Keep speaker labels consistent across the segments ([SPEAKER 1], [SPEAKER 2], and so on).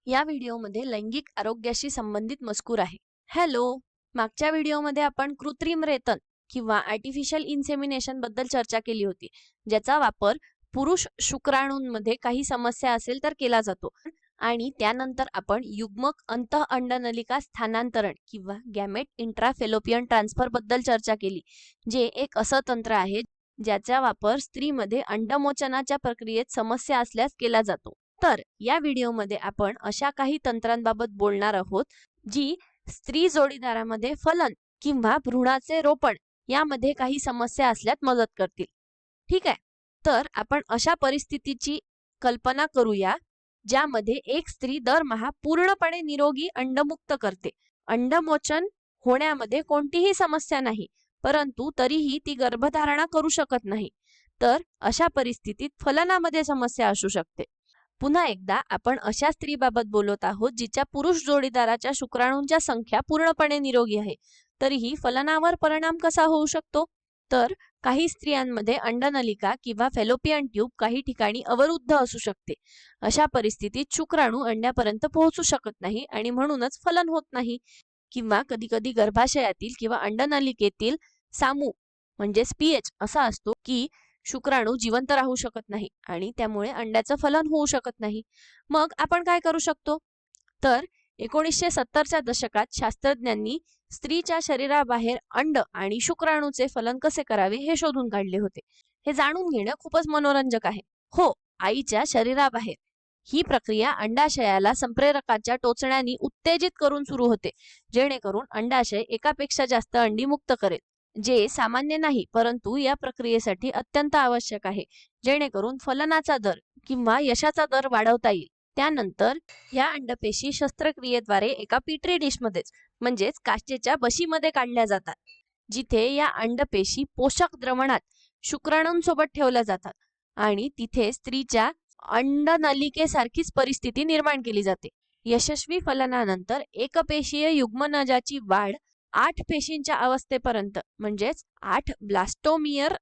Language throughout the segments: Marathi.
[SPEAKER 1] या व्हिडिओमध्ये लैंगिक आरोग्याशी संबंधित मजकूर आहे. हॅलो, मागच्या व्हिडिओमध्ये आपण कृत्रिम रेतन किंवा आर्टिफिशियल इन्सेमिनेशन बद्दल चर्चा केली होती, ज्याचा वापर पुरुष शुक्राणूंमध्ये काही समस्या असेल तर केला जातो. आणि त्यानंतर आपण युग्मक अंतःअंडनलिका स्थानांतरण किंवा गॅमेट इंट्राफेलोपियन ट्रान्सफर बद्दल चर्चा केली, जे एक असं तंत्र आहे ज्याचा वापर स्त्रीमध्ये अंडमोचनाच्या प्रक्रियेत समस्या असल्यास केला जातो. तर या व्हिडिओमध्ये आपण अशा काही तंत्रांबाबत बोलणार आहोत जी स्त्री जोडीदारामध्ये फलन किंवा भ्रूणाचे रोपण यामध्ये काही समस्या असल्यास मदत करतील. ठीक आहे, तर आपण अशा परिस्थितीची कल्पना करूया ज्यामध्ये एक स्त्री दरमहा पूर्णपणे निरोगी अंडमुक्त करते. अंडमोचन होण्यामध्ये कोणतीही समस्या नाही, परंतु तरीही ती गर्भधारणा करू शकत नाही. तर अशा परिस्थितीत फलनामध्ये समस्या असू शकते. पुन्हा एकदा आपण अशा स्त्रीबाबत बोलत आहोत जिच्या पुरुष जोडीदाराच्या शुक्राणूंच्या संख्या पूर्णपणे निरोगी आहे, तरीही फलनावर परिणाम कसा होऊ शकतो? तर काही स्त्रियांमध्ये अंडनलिका किंवा फॅलोपियन ट्यूब काही ठिकाणी अवरुद्ध असू शकते. अशा परिस्थितीत शुक्राणू अंड्यापर्यंत पोहोचू शकत नाही आणि म्हणूनच फलन होत नाही. किंवा कधी कधी गर्भाशयातील किंवा अंडनलिकेतील सामू म्हणजेच पीएच असा असतो की शुक्राणू जिवंत राहू शकत नाही आणि त्यामुळे अंड्याचं फलन होऊ शकत नाही. मग आपण काय करू शकतो? तर 1970च्या दशकात शास्त्रज्ञांनी स्त्रीच्या शरीराबाहेर अंड आणि शुक्राणूचे फलन कसे करावे हे शोधून काढले होते. हे जाणून घेणं खूपच मनोरंजक आहे. हो, आईच्या शरीराबाहेर ही प्रक्रिया अंडाशयाला संप्रेरकाच्या टोचण्याने उत्तेजित करून सुरू होते, जेणेकरून अंडाशय एकापेक्षा जास्त अंडी मुक्त करेल, जे सामान्य नाही परंतु या प्रक्रियेसाठी अत्यंत आवश्यक आहे, जेणेकरून फलनाचा दर किंवा यशाचा दर वाढवता येईल. त्यानंतर या अंडपेशी शस्त्रक्रियेद्वारे एका पिट्री डिशमध्येच म्हणजेच काचेच्या बशीमध्ये काढल्या जातात, जिथे या अंडपेशी पोषक द्रवणात शुक्राणूंसोबत ठेवल्या जातात आणि तिथे स्त्रीच्या अंडनलिकेसारखीच परिस्थिती निर्माण केली जाते. यशस्वी फलनानंतर एकपेशीय युग्मनजाची वाढ 8 पेशींच्या अवस्थेपर्यंत म्हणजेच 8 ब्लास्टोमियर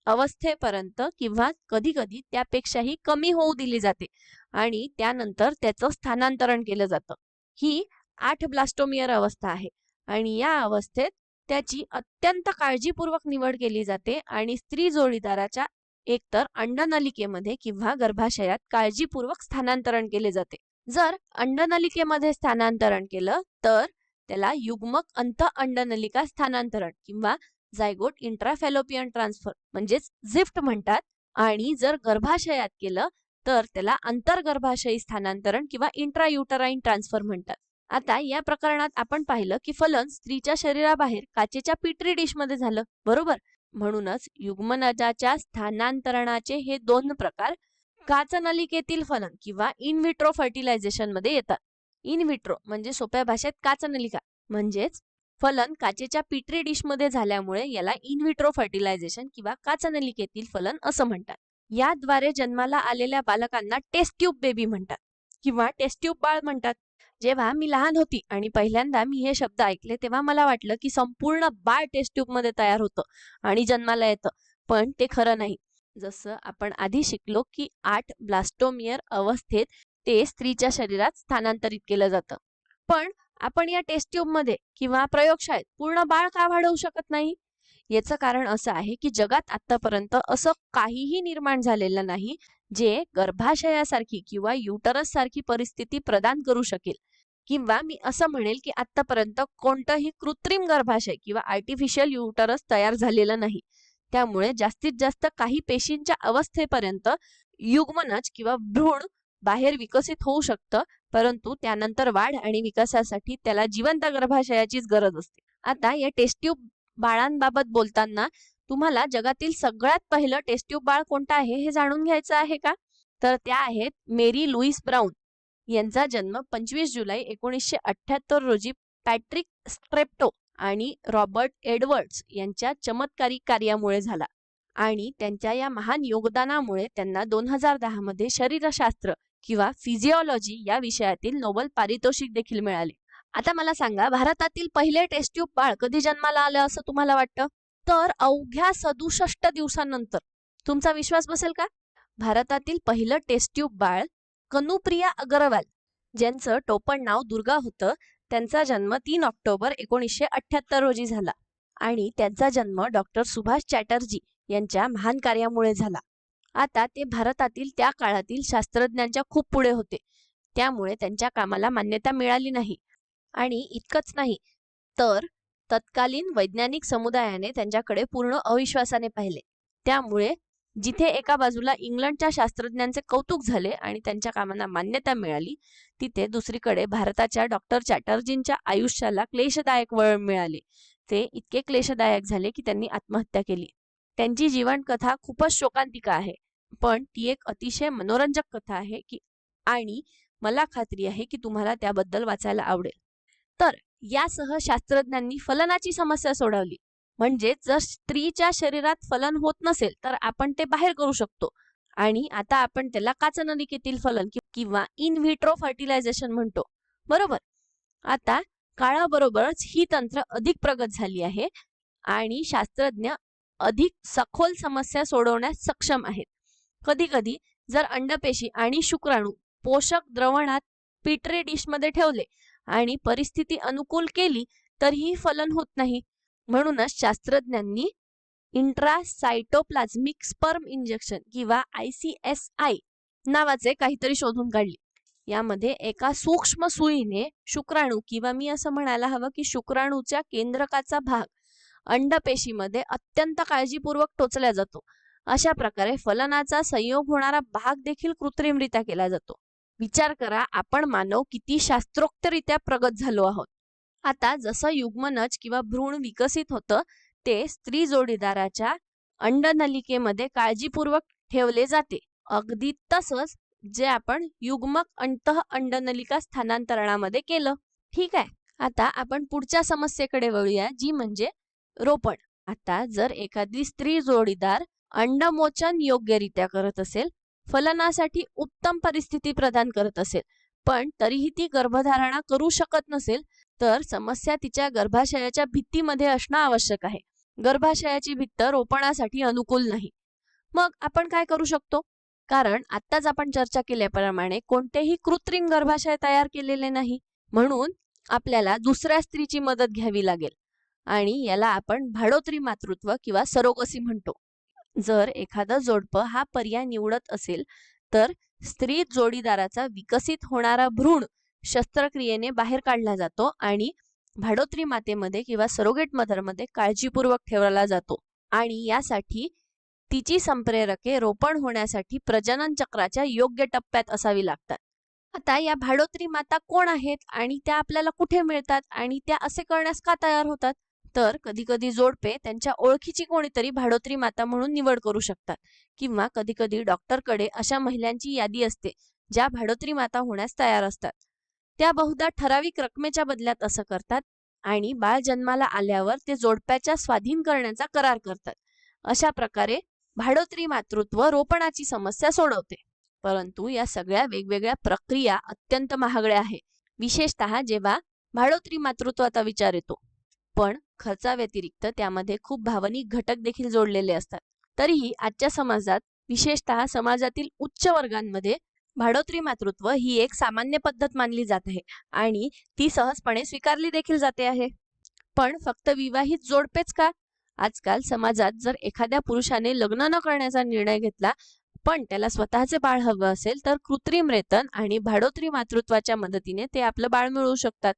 [SPEAKER 1] अवस्थेपर्यंत किंवा कधी कधी त्यापेक्षाही कमी होऊ दिली जाते आणि त्यानंतर त्याचं स्थानांतरण केलं जातं. ही 8 ब्लास्टोमियर अवस्था आहे आणि या अवस्थेत त्याची अत्यंत काळजीपूर्वक निवड केली जाते आणि स्त्री जोडीदाराच्या एकतर अंडनलिकेमध्ये किंवा गर्भाशयात काळजीपूर्वक स्थानांतरण केले जाते. जर अंडनलिकेमध्ये स्थानांतरण केलं तर त्याला युग्मक अंतःअंडनलिका स्थानांतरण किंवा झायगोट इंट्राफॅलोपियन ट्रान्सफर म्हणजेच झिफ्ट म्हणतात आणि जर गर्भाशयात केलं तर त्याला अंतर्गर्भाशयी स्थानांतरण किंवा इंट्रायुटराईन ट्रान्सफर म्हणतात. आता या प्रकरणात आपण पाहिलं की फलन स्त्रीच्या शरीराबाहेर काचेच्या पिट्री डिशमध्ये झालं, बरोबर? म्हणूनच युग्मनजाच्या स्थानांतरणाचे हे 2 प्रकार काचनलिकेतील फलन किंवा इन विट्रो फर्टिलायझेशन मध्ये येतात. इन विट्रो म्हणजे सोप्या भाषेत काचनलिका म्हणजेच फलन काचेच्या पिट्री डिश मध्ये झाल्यामुळे याला इन विट्रो फर्टिलायझेशन किंवा काचनलिकेतील फलन असं म्हणतात. याद्वारे जन्माला आलेल्या बालकांना टेस्ट ट्यूब बेबी म्हणतात किंवा टेस्ट ट्यूब बाळ म्हणतात. जेव्हा मी लहान होती आणि पहिल्यांदा मी हे शब्द ऐकले तेव्हा मला वाटलं की संपूर्ण बाळ टेस्ट ट्यूब मध्ये तयार होतं आणि जन्माला येतं, पण ते खरं नाही. जसं आपण आधी शिकलो की 8 ब्लास्टोमियर अवस्थेत ते स्त्रीच्या शरीरात स्थानांतरित केलं जातं. पण आपण या टेस्ट ट्यूब मध्ये किंवा प्रयोगशाळेत पूर्ण बाळ का वाढवू शकत नाही? याचं कारण असं आहे की जगात आतापर्यंत असं काहीही निर्माण झालेलं नाही जे गर्भाशयासारखी किंवा युटरस सारखी परिस्थिती प्रदान करू शकेल. किंवा मी असं म्हणेल की आतापर्यंत कोणतंही कृत्रिम गर्भाशय किंवा आर्टिफिशियल युटरस तयार झालेलं नाही. त्यामुळे जास्तीत जास्त काही पेशींच्या अवस्थेपर्यंत युग्मनज किंवा भ्रूण बाहेर विकसित होऊ शकतं, परंतु त्यानंतर वाढ आणि विकासासाठी त्याला जिवंत गर्भाशयाचीच गरज असते. आता या टेस्ट ट्यूब बाळांबाबत बोलताना तुम्हाला जगातील सगळ्यात पहिलं टेस्ट ट्यूब बाळ कोणतं आहे हे जाणून घ्यायचं आहे का? तर त्या आहेत मेरी लुईस ब्राउन. यांचा जन्म 25 जुलै 1978 रोजी पॅट्रिक स्ट्रेप्टो आणि रॉबर्ट एडवर्ड्स यांच्या चमत्कारिक कार्यामुळे झाला आणि त्यांच्या या महान योगदानामुळे त्यांना 2010 मध्ये शरीरशास्त्र किंवा फिजिओलॉजी या विषयातील नोबेल पारितोषिक देखील मिळाले. आता मला सांगा, भारतातील पहिले टेस्ट ट्यूब बाळ कधी जन्माला आलं असं तुम्हाला वाटतं? तर अवघ्या 67 दिवसांनंतर. तुमचा विश्वास बसेल का? भारतातील पहिलं टेस्ट ट्यूब बाळ कनुप्रिया अग्रवाल ज्यांचं टोपण नाव दुर्गा होतं त्यांचा जन्म 3 ऑक्टोबर 1978 रोजी झाला आणि त्यांचा जन्म डॉक्टर सुभाष चॅटर्जी यांच्या महान कार्यामुळे झाला. आता ते भारतातील त्या काळातील शास्त्रज्ञांच्या खूप पुढे होते, त्यामुळे त्यांच्या कामाला मान्यता मिळाली नाही. आणि इतकंच नाही तर तत्कालीन वैज्ञानिक समुदायाने त्यांच्याकडे पूर्ण अविश्वासाने पाहिले. त्यामुळे जिथे एका बाजूला इंग्लंडच्या शास्त्रज्ञांचे कौतुक झाले आणि त्यांच्या कामांना मान्यता मिळाली, तिथे दुसरीकडे भारताच्या डॉक्टर चॅटर्जींच्या आयुष्याला क्लेशदायक वळण मिळाले. ते इतके क्लेशदायक झाले की त्यांनी आत्महत्या केली. त्यांची जीवनकथा खूपच शोकांतिका आहे, पण ती एक अतिशय मनोरंजक कथा आहे की आणि मला खात्री आहे की तुम्हाला त्याबद्दल वाचायला आवडेल. तर यासह शास्त्रज्ञांनी फलनाची समस्या सोडवली. म्हणजे जर स्त्रीच्या शरीरात फलन होत नसेल तर आपण ते बाहेर करू शकतो आणि आता आपण त्याला काचनलिकेतील फलन किंवा इन व्हिट्रो फर्टिलायझेशन म्हणतो, बरोबर. आता काळाबरोबरच ही तंत्र अधिक प्रगत झाली आहे आणि शास्त्रज्ञ अधिक सखोल समस्या सोडवण्यास सक्षम आहेत. कधी कधी जर अंडपेशी आणि शुक्राणू पोषक द्रवणात पिटरी डिशमध्ये ठेवले आणि परिस्थिती अनुकूल केली तरीही फलन होत नाही. म्हणूनच शास्त्रज्ञांनी इंट्रासायटोप्लाझ्मिक स्पर्म इंजेक्शन किंवा ICSI नावाचे काहीतरी शोधून काढले. यामध्ये एका सूक्ष्म सुईने शुक्राणू किंवा मी असं म्हणायला हवं की शुक्राणूच्या केंद्रकाचा भाग अंडपेशीमध्ये अत्यंत काळजीपूर्वक टोचला जातो. अशा प्रकारे फलनाचा संयोग होणारा भाग देखील कृत्रिमरित्या केला जातो. विचार करा, आपण मानव किती शास्त्रोक्तरित्या प्रगत झालो आहोत. आता जसं युग्मनज किंवा भ्रूण विकसित होतं ते स्त्री जोडीदाराच्या अंडनलिकेमध्ये काळजीपूर्वक ठेवले जाते, अगदी तसंच जे आपण युग्मक अंतः अंडनलिका स्थानांतरणामध्ये केलं. ठीक आहे, आता आपण पुढच्या समस्येकडे वळूया, जी म्हणजे रोपण. आता जर एखादी स्त्री जोडीदार अंडमोचन योग्यरित्या करत असेल, फलनासाठी उत्तम परिस्थिती प्रदान करत असेल, पण तरीही ती गर्भधारणा करू शकत नसेल, तर समस्या तिच्या गर्भाशयाच्या भित्तीमध्ये असणं आवश्यक आहे. गर्भाशयाची भित्त रोपणासाठी अनुकूल नाही. मग आपण काय करू शकतो? कारण आत्ताच आपण चर्चा केल्याप्रमाणे कोणतेही कृत्रिम गर्भाशय तयार केलेले नाही, म्हणून आपल्याला दुसऱ्या स्त्रीची मदत घ्यावी लागेल आणि याला आपण भाडोत्री मातृत्व किंवा सरोगसी म्हणतो. जर एखादं जोडपं हा पर्याय निवडत असेल तर स्त्री जोडीदाराचा विकसित होणारा भ्रूण शस्त्रक्रियेने बाहेर काढला जातो आणि भाडोत्री मातेमध्ये किंवा सरोगेट मदरमध्ये काळजीपूर्वक ठेवला जातो आणि यासाठी तिची संप्रेरके रोपण होण्यासाठी प्रजनन चक्राच्या योग्य टप्प्यात असावी लागतात. आता या भाडोत्री माता कोण आहेत आणि त्या आपल्याला कुठे मिळतात आणि त्या असे करण्यास का तयार होतात? तर कधी कधी जोडपे त्यांच्या ओळखीची कोणीतरी भाडोत्री माता म्हणून निवड करू शकतात किंवा कधी कधी डॉक्टरकडे अशा महिलांची यादी असते ज्या भाडोत्री माता होण्यास तयार असतात. त्या बहुधा ठराविक रकमेच्या बदल्यात असं करतात आणि बाळ जन्माला आल्यावर ते जोडप्याच्या स्वाधीन करण्याचा करार करतात. अशा प्रकारे भाडोत्री मातृत्व रोपणाची समस्या सोडवते. परंतु या सगळ्या वेगवेगळ्या प्रक्रिया अत्यंत महागड्या आहेत, विशेषतः जेव्हा भाडोत्री मातृत्वाचा विचार येतो. पण खर्चाव्यतिरिक्त त्यामध्ये खूप भावनिक घटक देखील जोडलेले असतात. तरीही आजच्या समाजात, विशेषतः समाजातील उच्च वर्गांमध्ये भाडोत्री मातृत्व ही एक सामान्य पद्धत मानली जात आहे आणि ती सहजपणे स्वीकारली देखील जाते आहे. पण फक्त विवाहित जोडपेच का? आजकाल समाजात जर एखाद्या पुरुषाने लग्न न करण्याचा निर्णय घेतला पण त्याला स्वतःचे बाळ हवं असेल तर कृत्रिम रेतन आणि भाडोत्री मातृत्वाच्या मदतीने ते आपलं बाळ मिळवू शकतात.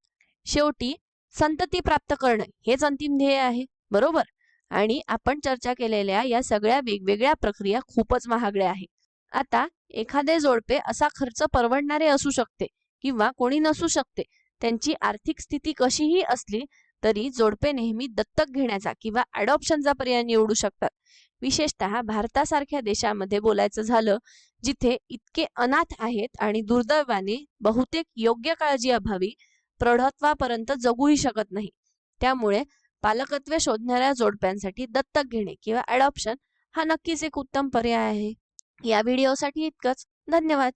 [SPEAKER 1] शेवटी संतती प्राप्त करणं हेच अंतिम ध्येय आहे, बरोबर. आणि आपण चर्चा केलेल्या या सगळ्या वेगवेगळ्या प्रक्रिया खूपच महागड्या आहेत. आता एखादे जोडपे असा खर्च परवडणारे असू शकते किंवा कोणी नसू शकते. त्यांची आर्थिक स्थिती कशीही असली तरी जोडपे नेहमी दत्तक घेण्याचा किंवा अडॉप्शनचा पर्याय निवडू शकतात. विशेषतः भारतासारख्या देशामध्ये बोलायचं झालं, जिथे इतके अनाथ आहेत आणि दुर्दैवाने बहुतेक योग्य काळजी अभावी प्रौढत्वापर्यंत जगूही शकत नाही. त्यामुळे पालकत्व शोधणाऱ्या जोडप्यांसाठी दत्तक घेणे किंवा अडॉप्शन हा नक्कीच एक उत्तम पर्याय आहे. या व्हिडिओसाठी इतकंच. धन्यवाद.